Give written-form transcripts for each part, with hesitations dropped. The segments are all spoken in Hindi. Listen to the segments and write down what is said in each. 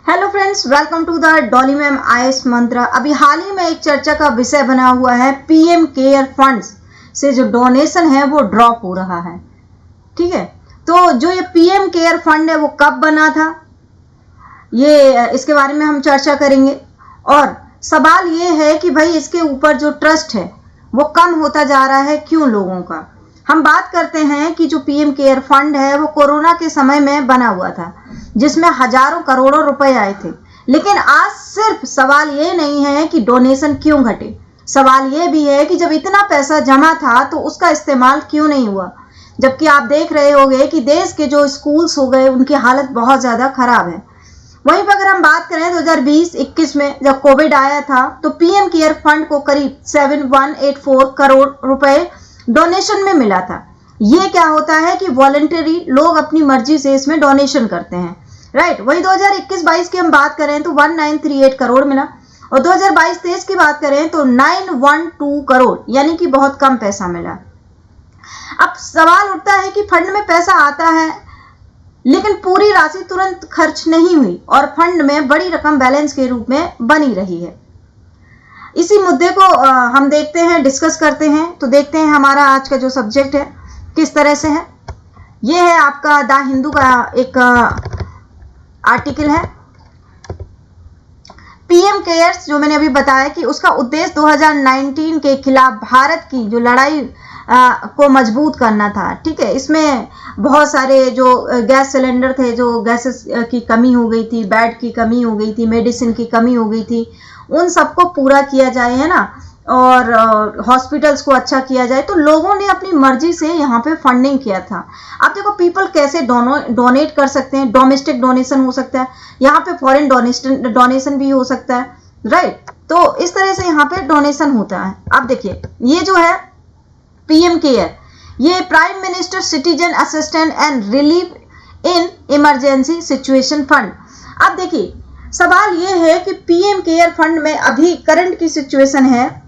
Hello friends, welcome to the Dolly ma'am IAS Mantra. अभी हाल ही में एक चर्चा का विषय बना हुआ है, पीएम केयर फंड्स से जो डोनेशन है वो ड्रॉप हो रहा है। ठीक है, तो जो ये पीएम केयर फंड है वो कब बना था, ये इसके बारे में हम चर्चा करेंगे। और सवाल ये है कि भाई इसके ऊपर जो ट्रस्ट है वो कम होता जा रहा है, क्यों लोगों का। हम बात करते हैं कि जो पीएम केयर फंड है वो कोरोना के समय में बना हुआ था, जिसमें हजारों करोड़ों रुपए आए थे। लेकिन आज सिर्फ सवाल ये नहीं है कि डोनेशन क्यों घटे, सवाल ये भी है कि जब इतना पैसा जमा था तो उसका इस्तेमाल क्यों नहीं हुआ। जबकि आप देख रहे होंगे कि देश के जो स्कूल्स हो गए उनकी हालत बहुत ज्यादा खराब है। वहीं पर अगर हम बात करें 2020-21 में जब कोविड आया था तो पीएम केयर फंड को करीब 7184 करोड़ रुपए डोनेशन में मिला था। ये क्या होता है कि वॉलंटरी लोग अपनी मर्जी से इसमें डोनेशन करते हैं, राइट। वही 2021-22 की हम बात करें तो 1938 करोड़ मिला, और 2022-23 की बात करें तो 912 करोड़, यानी कि बहुत कम पैसा मिला। अब सवाल उठता है कि फंड में पैसा आता है लेकिन पूरी राशि तुरंत खर्च नहीं हुई और फंड में बड़ी रकम बैलेंस के रूप में बनी रही है। इसी मुद्दे को हम देखते हैं, डिस्कस करते हैं। तो देखते हैं हमारा आज का जो सब्जेक्ट है किस तरह से है। ये है आपका द हिंदू का एक आर्टिकल है, पीएम केयर्स, जो मैंने अभी बताया कि उसका उद्देश्य 2019 के खिलाफ भारत की जो लड़ाई को मजबूत करना था। ठीक है, इसमें बहुत सारे जो गैस सिलेंडर थे, जो गैसेस की कमी हो गई थी, बेड की कमी हो गई थी, मेडिसिन की कमी हो गई थी, उन सबको पूरा किया जाए, है ना। और हॉस्पिटल्स को अच्छा किया जाए, तो लोगों ने अपनी मर्जी से यहाँ पे फंडिंग किया था। अब देखो पीपल कैसे डोनेट कर सकते हैं, डोमेस्टिक डोनेशन हो सकता है, यहाँ पे फॉरेन डोनेशन भी हो सकता है, राइट। तो इस तरह से यहाँ पे डोनेशन होता है। अब देखिए ये जो है पीएम केयर, ये prime minister citizen assistant and relief in emergency situation fund. अब देखिए सवाल ये है कि पीएम केयर फंड में अभी करंट की सिचुएशन है,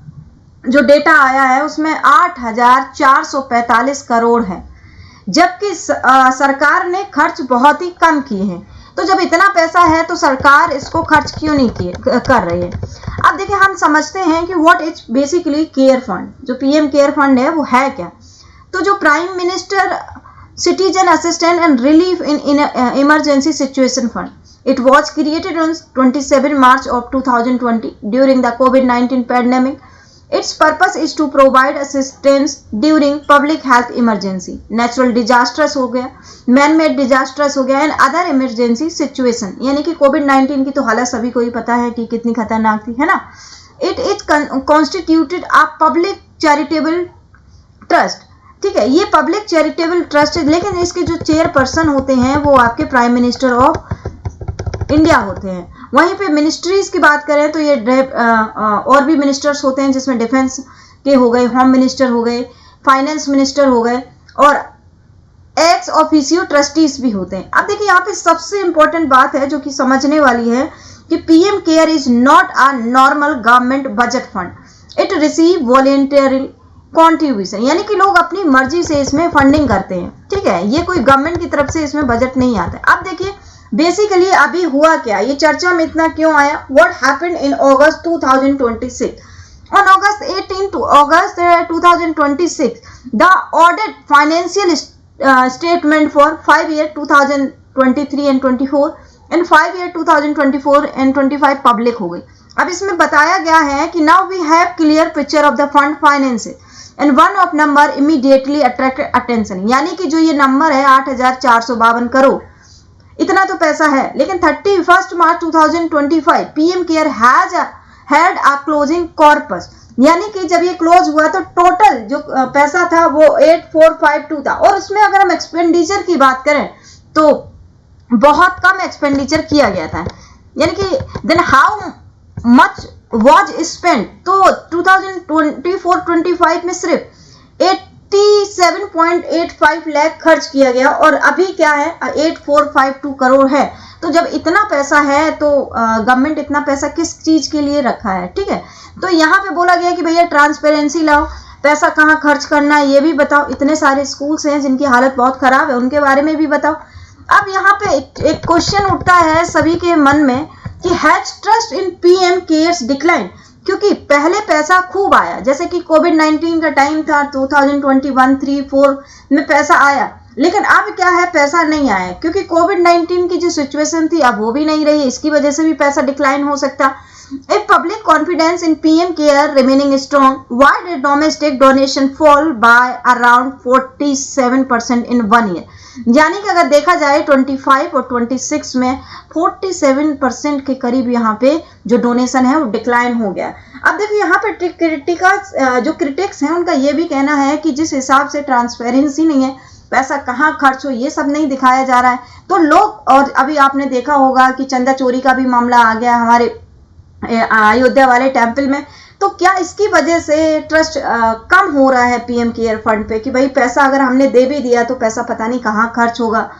जो डेटा आया है उसमें 8445 करोड़ है, जबकि सरकार ने खर्च बहुत ही कम किए हैं। तो जब इतना पैसा है तो सरकार इसको खर्च क्यों नहीं कर रही है। अब देखिए हम समझते हैं कि what is basically care fund, जो पीएम केयर फंड है वो है क्या। तो जो prime minister citizen assistant and relief in emergency situation fund, it was created on 27 March of 2020 during the COVID-19 pandemic. Its purpose is to provide assistance during public health emergency, natural disasters हो गया, man-made disasters हो गया, and other emergency situation। यानी कि COVID-19 की तो हालत सभी को ही पता है कि कितनी खतरनाक थी, है ना। It is constituted a public charitable trust। ठीक है, ये पब्लिक चैरिटेबल ट्रस्ट है, लेकिन इसके जो चेयरपर्सन होते हैं वो आपके प्राइम मिनिस्टर ऑफ इंडिया होते हैं। वहीं पे मिनिस्ट्रीज की बात करें तो ये और भी मिनिस्टर्स होते हैं, जिसमें डिफेंस के हो गए, होम मिनिस्टर हो गए, फाइनेंस मिनिस्टर हो गए, और एक्स ऑफिशियो ट्रस्टीज भी होते हैं। अब देखिए यहाँ पे सबसे इंपॉर्टेंट बात है जो कि समझने वाली है कि PM care is not a normal government budget fund, it receive voluntary contribution, यानी कि लोग अपनी मर्जी से इसमें फंडिंग करते हैं। ठीक है, ये कोई गवर्नमेंट की तरफ से इसमें बजट नहीं आता है। अब देखिए बेसिकली अभी हुआ क्या, ये चर्चा में इतना क्यों आया। What happened in August 2026, on August 18 to August 2026 the audit financial statement for 5 year 2023 and 24 and 5 year 2024 and 25 public हो गई। अब इसमें बताया गया है कि now we have clear picture of the fund finances and one of number immediately attracted attention, यानी कि जो ये नंबर है 8452 करोड़, इतना तो पैसा है। लेकिन 31 मार्च 2025 PM care had a closing corpus, यानी कि जब ये क्लोज हुआ तो टोटल जो पैसा था वो 8452 था, और उसमें अगर हम एक्सपेंडिचर की बात करें तो बहुत कम एक्सपेंडिचर किया गया था। यानी कि then how much was spent, तो 2024-25 में सिर्फ 87.85 लाख खर्च किया गया, और अभी क्या है 8452 करोड़ है। तो जब इतना पैसा है तो गवर्नमेंट इतना पैसा किस चीज के लिए रखा है। ठीक है, तो यहाँ पे बोला गया कि भैया ट्रांसपेरेंसी लाओ, पैसा कहाँ खर्च करना है ये भी बताओ। इतने सारे स्कूल्स हैं जिनकी हालत बहुत खराब है, उनके बारे में भी बताओ। अब यहाँ पे एक क्वेश्चन उठता है सभी के मन में कि has trust in PM cares decline, क्योंकि पहले पैसा खूब आया, जैसे कि कोविड-19 का टाइम था 2021, 3, 4 में पैसा आया, लेकिन अब क्या है, पैसा नहीं आया, क्योंकि कोविड-19 की जो सिचुएशन थी अब वो भी नहीं रही, इसकी वजह से भी पैसा डिक्लाइन हो सकता। If public confidence in PM care remaining strong, why did domestic donation fall by around 47% in 1 year? यानी कि अगर देखा जाए 25 और 26 में 47% के करीब यहाँ पे जो डोनेशन है वो डिक्लाइन हो गया। अब देखिए यहाँ पे जो क्रिटिक्स हैं उनका ये भी कहना है कि जिस हिसाब से ट्रांसपेरेंसी नहीं है, पैसा कहाँ खर्च हो ये सब नहीं दिखाया जा रहा है, तो लोग, और अभी आपने देखा होगा कि चंदा चोरी का भी मामला आ गया हमारे अयोध्या वाले टेम्पल में, तो क्या इसकी वजह से ट्रस्ट कम हो रहा है पीएम केयर फंड पे कि भाई पैसा अगर हमने दे भी दिया तो पैसा पता नहीं कहाँ खर्च होगा,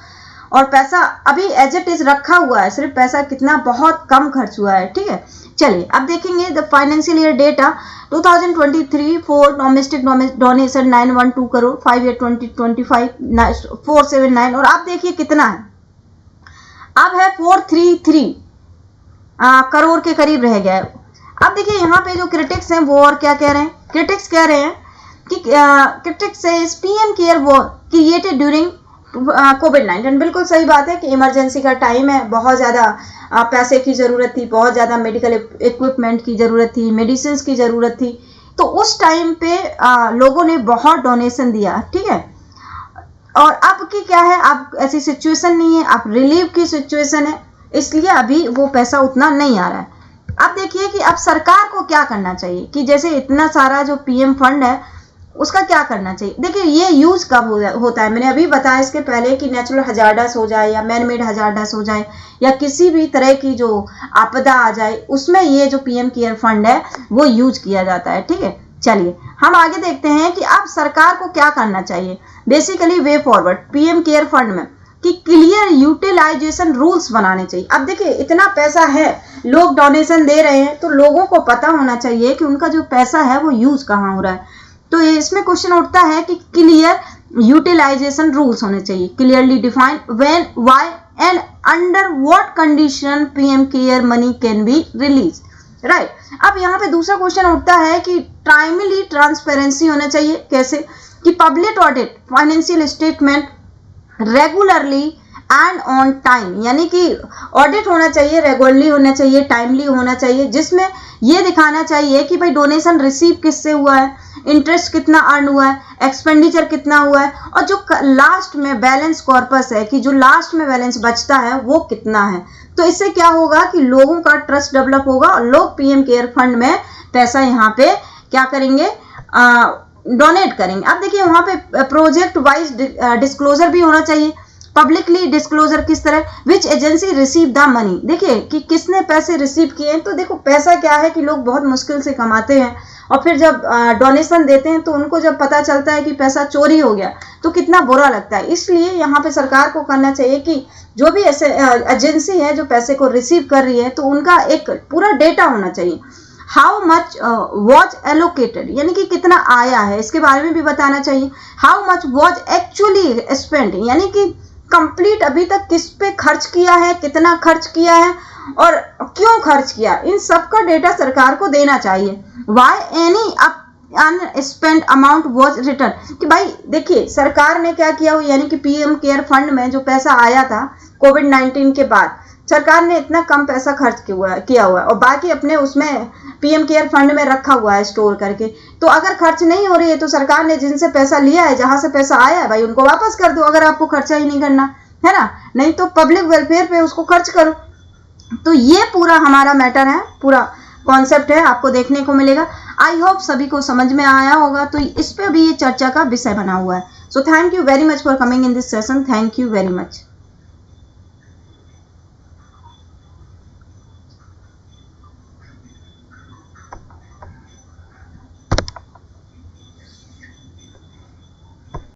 और पैसा अभी एज इट इज रखा हुआ है, सिर्फ पैसा कितना बहुत कम खर्च हुआ है। ठीक है, चलिए अब देखेंगे the financial year data 2023 for domestic donation 912 crore, 5 year 2025 479, और आप देखिए कितना है, अब है 433 करोड़ के करीब रह गया है। अब देखिए यहाँ पे जो क्रिटिक्स हैं वो और क्या कह रहे हैं, क्रिटिक्स कह रहे हैं कि क्रिटिक्स से पीएम केयर वो क्रिएटेड ड्यूरिंग कोविड-19। बिल्कुल सही बात है कि इमरजेंसी का टाइम है, बहुत ज़्यादा पैसे की ज़रूरत थी, बहुत ज़्यादा मेडिकल इक्विपमेंट की ज़रूरत थी, मेडिसिन की ज़रूरत थी, तो उस टाइम पे लोगों ने बहुत डोनेशन दिया। ठीक है, और अब की क्या है, अब ऐसी सिचुएशन नहीं है, अब रिलीफ की सिचुएशन है, इसलिए अभी वो पैसा उतना नहीं आ रहा है। अब देखिए कि अब सरकार को क्या करना चाहिए कि जैसे इतना सारा जो पीएम फंड है उसका क्या करना चाहिए। देखिए ये यूज कब होता है, मैंने अभी बताया इसके पहले कि नेचुरल हजार्डस हो जाए या मैन मेड हजार्डस हो जाए या किसी भी तरह की जो आपदा आ जाए, उसमें ये जो पीएम केयर फंड है वो यूज किया जाता है। ठीक है, चलिए हम आगे देखते हैं कि अब सरकार को क्या करना चाहिए। Basically way forward PM care fund में कि क्लियर यूटिलाइजेशन रूल्स बनाने चाहिए। अब देखिए इतना पैसा है, लोग डोनेशन दे रहे हैं, तो लोगों को पता होना चाहिए कि उनका जो पैसा है वो यूज कहाँ हो रहा है। तो इसमें क्वेश्चन उठता है कि क्लियर यूटिलाइजेशन रूल्स होने चाहिए, clearly define when, why and under what condition PM care money can be release, right. अब यहाँ पे दूसरा क्वेश्चन उठता है कि टाइमली ट्रांसपेरेंसी होना चाहिए, कैसे कि public audit financial statement regularly and on time, यानी कि ऑडिट होना चाहिए, रेगुलरली होना चाहिए, टाइमली होना चाहिए, जिसमें ये दिखाना चाहिए कि भाई डोनेशन रिसीव किससे हुआ है, इंटरेस्ट कितना अर्न हुआ है, एक्सपेंडिचर कितना हुआ है, और जो लास्ट में बैलेंस कॉर्पस है कि जो लास्ट में बैलेंस बचता है वो कितना है। तो इससे क्या होगा कि लोगों का ट्रस्ट डेवलप होगा और लोग पीएम केयर फंड में पैसा यहाँ पे क्या करेंगे, डोनेट करेंगे। अब देखिए वहाँ पे प्रोजेक्ट वाइज डिस्क्लोजर भी होना चाहिए, पब्लिकली डिस्क्लोजर किस तरह, विच एजेंसी रिसीव द मनी, देखिए कि किसने पैसे रिसीव किए हैं। तो देखो पैसा क्या है कि लोग बहुत मुश्किल से कमाते हैं और फिर जब डोनेशन देते हैं तो उनको जब पता चलता है कि पैसा चोरी हो गया तो कितना बुरा लगता है। इसलिए यहाँ पे सरकार को करना चाहिए कि जो भी ऐसे एजेंसी है जो पैसे को रिसीव कर रही है तो उनका एक पूरा डेटा होना चाहिए। हाउ मच वॉज एलोकेटेड, यानी कि कितना आया है इसके बारे में भी बताना चाहिए। How much was actually spend, यानी कि कंप्लीट अभी तक किस पे खर्च किया है, कितना खर्च किया है और क्यों खर्च किया, इन सब का डेटा सरकार को देना चाहिए। Why any unspent amount was return, कि भाई देखिए सरकार ने क्या किया, यानी कि पीएम केयर फंड में जो पैसा आया था कोविड-19 के बाद सरकार ने इतना कम पैसा खर्च किया हुआ है और बाकी अपने उसमें पीएम केयर फंड में रखा हुआ है स्टोर करके। तो अगर खर्च नहीं हो रही है तो सरकार ने जिनसे पैसा लिया है, जहां से पैसा आया है, भाई उनको वापस कर दो अगर आपको खर्चा ही नहीं करना है ना, नहीं तो पब्लिक वेलफेयर पे उसको खर्च करो। तो ये पूरा हमारा मैटर है, पूरा कॉन्सेप्ट है, आपको देखने को मिलेगा। आई होप सभी को समझ में आया होगा, तो इस पे भी ये चर्चा का विषय बना हुआ है। So thank you very much for coming in this session, thank you very much.